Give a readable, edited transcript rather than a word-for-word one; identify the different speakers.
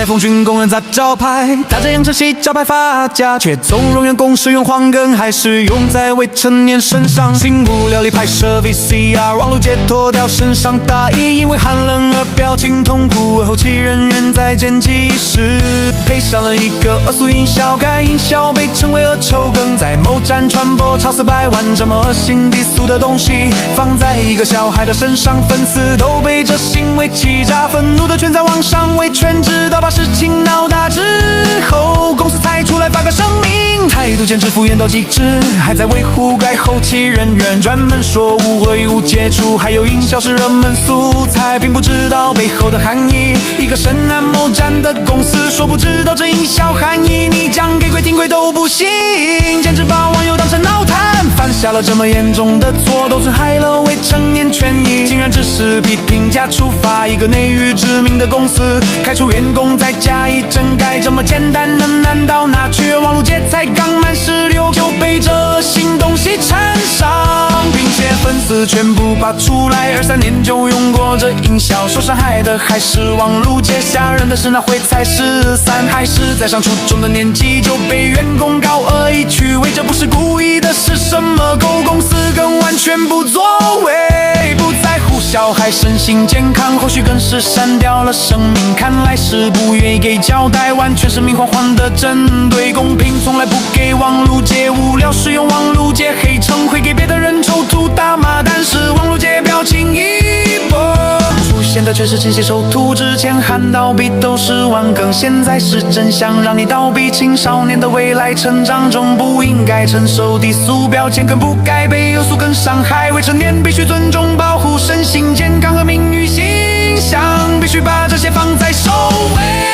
Speaker 1: 在奉训工人砸招牌，打着扬声器招牌发家，却纵容员工使用黄梗，还是用在未成年身上。新无聊里拍摄 VCR， 网路截脱掉身上大衣，因为寒冷而表情痛苦，而后期人员在剪辑时配上了一个恶俗音效，该音效被称为恶臭梗，在某站传播超400万，这么恶心低俗的东西放在一个小孩的身上，粉丝都被这行为气炸，愤怒的圈在网上维权，直到把事情闹大之后，公司才出来发个声明，态度坚持敷衍到极致，还在维护该后期人员，专门说误会无解除，还有音效是热门素材，并不知道背后的含义。一个深谙某站的公司说不知道这音效含义，你讲给鬼听鬼都不信，简直把网友当成脑瘫，犯下了这么严重的错，都损害了未成年权益，竟然只是批评加处罚，一个内娱知名的公司开除员工再加以整改，这么简单的难道拿去网路界才刚满16就被这新东西缠上，并且粉丝全部扒出来，23年就用过这音效，受伤害的还是网路界，吓人的是那会才13，还是在上初中的年纪就被员工搞恶意趣味，这不是故意的，是什么狗公司更完全不作为，不在乎小孩身心健康，或许更是删掉了生命，看来是不愿意给交代，完全是明晃晃的针对，公平从来不给网路界无聊使用网路界黑称，会给别的人丑图大骂，但是网路界表情一波出现的却是清洗手图，之前喊倒闭都是玩梗，现在是真相让你倒闭，青少年的未来成长中不应该承受低俗标签，更不该被恶俗梗伤害，未成年必须尊重保护身心健康和名誉形象，必须把这些放在首位。